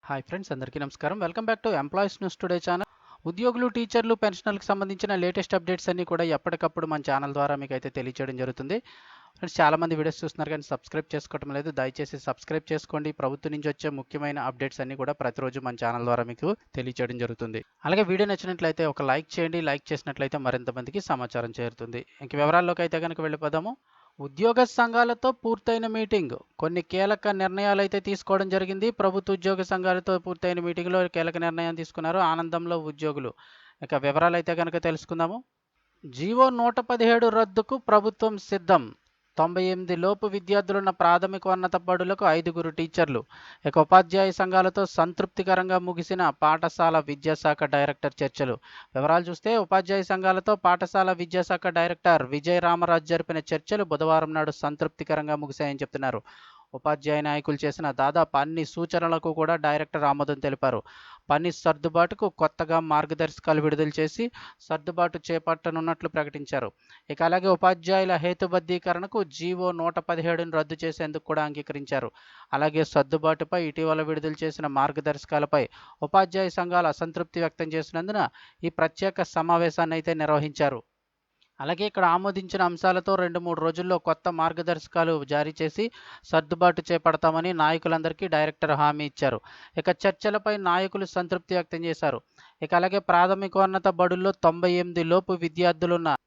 Hi friends, అందరికీ నమస్కారం. Welcome back to employees news today channel. ఉద్యోగులు, టీచర్లు, పెన్షనర్లకు సంబంధించిన లేటెస్ట్ అప్డేట్స్ అన్నీ కూడా ఎప్పటికప్పుడు మన ఛానల్ ద్వారా మీకు అయితే తెలియజేయడం జరుగుతుంది. ఫ్రెండ్స్, చాలామంది వీడియోస్ చూస్తున్నారు కానీ సబ్స్క్రైబ్ చేసుకోవడం లేదు. దయచేసి సబ్స్క్రైబ్ చేసుకోండి. ప్రభుత్వం నుంచి వచ్చే ముఖ్యమైన అప్డేట్స్ అన్నీ కూడా ప్రతిరోజు మన ఛానల్ ద్వారా మీకు తెలియజేయడం జరుగుతుంది. అలాగే వీడియో నచ్చినట్లయితే ఒక లైక్ చేయండి. లైక్ చేసినట్లయితే మరింత మందికి సమాచారం చేరుతుంది. ఇంక వివరాల్లోకి అయితే కనుక వెళ్ళిపోదాము. ఉద్యోగ సంఘాలతో పూర్తయిన మీటింగ్. కొన్ని కీలక నిర్ణయాలు అయితే తీసుకోవడం జరిగింది. ప్రభుత్వ ఉద్యోగ సంఘాలతో పూర్తయిన మీటింగ్లో కీలక నిర్ణయం తీసుకున్నారు. ఆనందంలో ఉద్యోగులు. ఇక వివరాలు అయితే కనుక తెలుసుకుందాము. జీవో 117 రద్దుకు ప్రభుత్వం సిద్ధం. 98 లోపు విద్యార్థులున్న ప్రాథమికోన్నత బడులకు 5 టీచర్లు. ఇక ఉపాధ్యాయ సంఘాలతో సంతృప్తికరంగా ముగిసిన పాఠశాల విద్యాశాఖ డైరెక్టర్ చర్చలు. వివరాలు చూస్తే ఉపాధ్యాయ సంఘాలతో పాఠశాల విద్యాశాఖ డైరెక్టర్ విజయ రామరాజు జరిపిన చర్చలు బుధవారం నాడు సంతృప్తికరంగా ముగిశాయని చెప్తున్నారు. ఉపాధ్యాయ నాయకులు చేసిన దాదాపు అన్ని సూచనలకు కూడా డైరెక్టర్ ఆమోదం తెలిపారు. పని సర్దుబాటుకు కొత్తగా మార్గదర్శకాలు విడుదల చేసి సర్దుబాటు చేపట్టనున్నట్లు ప్రకటించారు. ఇక అలాగే ఉపాధ్యాయుల హేతుబద్ధీకరణకు జీవో 117ను రద్దు చేసేందుకు కూడా అంగీకరించారు. అలాగే సర్దుబాటుపై ఇటీవల విడుదల చేసిన మార్గదర్శకాలపై ఉపాధ్యాయ సంఘాలు అసంతృప్తి వ్యక్తం చేసినందున ఈ ప్రత్యేక సమావేశాన్ని అయితే నిర్వహించారు. అలాగే ఇక్కడ ఆమోదించిన అంశాలతో 2-3 రోజుల్లో కొత్త మార్గదర్శకాలు జారీ చేసి సర్దుబాటు చేపడతామని నాయకులందరికీ డైరెక్టర్ హామీ ఇచ్చారు. ఇక చర్చలపై నాయకులు సంతృప్తి వ్యక్తం చేశారు. ఇక అలాగే ప్రాథమికోన్నత బడుల్లో 98 లోపు విద్యార్థులున్న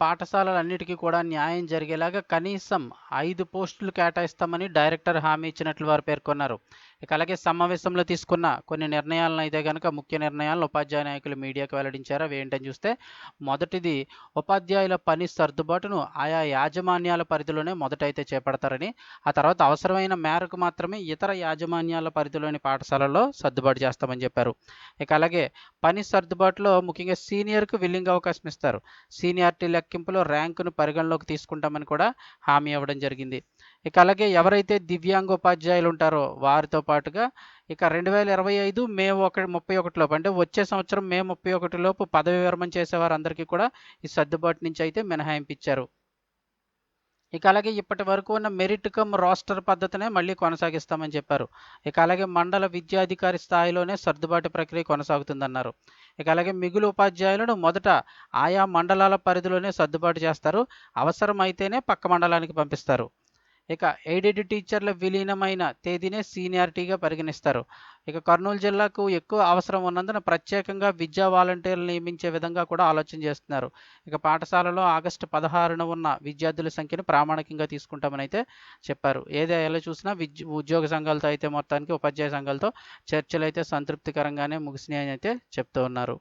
పాఠశాలలన్నిటికీ కూడా న్యాయం జరిగేలాగా కనీసం 5 పోస్టులు కేటాయిస్తామని డైరెక్టర్ హామీ ఇచ్చినట్లు వారు పేర్కొన్నారు. ఇక అలాగే సమావేశంలో తీసుకున్న కొన్ని నిర్ణయాలను అయితే కనుక ముఖ్య నిర్ణయాలను ఉపాధ్యాయ నాయకులు మీడియాకు వెల్లడించారు. అవి ఏంటని చూస్తే, మొదటిది ఉపాధ్యాయుల పని సర్దుబాటును ఆయా యాజమాన్యాల పరిధిలోనే మొదటైతే చేపడతారని, ఆ తర్వాత అవసరమైన మేరకు మాత్రమే ఇతర యాజమాన్యాల పరిధిలోని పాఠశాలల్లో సర్దుబాటు చేస్తామని చెప్పారు. ఇక అలాగే పని సర్దుబాటులో ముఖ్యంగా సీనియర్కు విల్లింగ్ అవకాశం ఇస్తారు. సీనియారిటీ లెక్కింపులో ర్యాంకును పరిగణలోకి తీసుకుంటామని కూడా హామీ ఇవ్వడం జరిగింది. ఇక అలాగే ఎవరైతే దివ్యాంగ ఉపాధ్యాయులు ఉంటారో వారితో పాటుగా ఇక 2025 మే 31 లోపు, అంటే వచ్చే సంవత్సరం మే 31 లోపు పదవి విరమణ చేసే వారందరికీ కూడా ఈ సర్దుబాటు నుంచి అయితే మినహాయింపించారు. ఇక అలాగే ఇప్పటి వరకు ఉన్న మెరిట్ కమ్ రోస్టర్ పద్ధతినే మళ్ళీ కొనసాగిస్తామని చెప్పారు. ఇక అలాగే మండల విద్యాధికారి స్థాయిలోనే సర్దుబాటు ప్రక్రియ కొనసాగుతుందన్నారు. ఇక అలాగే మిగులు ఉపాధ్యాయులను మొదట ఆయా మండలాల పరిధిలోనే సర్దుబాటు చేస్తారు. అవసరమైతేనే పక్క మండలానికి పంపిస్తారు. ఇక ఎయిడెడ్ టీచర్ల విలీనమైన తేదీనే సీనియారిటీగా పరిగణిస్తారు. ఇక కర్నూలు జిల్లాకు ఎక్కువ అవసరం ఉన్నందున ప్రత్యేకంగా విద్యా వాలంటీర్లు నియమించే విధంగా కూడా ఆలోచన చేస్తున్నారు. ఇక పాఠశాలలో ఆగస్టు 16న ఉన్న విద్యార్థుల సంఖ్యను ప్రామాణికంగా తీసుకుంటామని అయితే చెప్పారు. ఎలా చూసినా ఉద్యోగ సంఘాలతో అయితే మొత్తానికి ఉపాధ్యాయ సంఘాలతో చర్చలు అయితే సంతృప్తికరంగానే ముగిసినాయని అయితే చెప్తూ ఉన్నారు.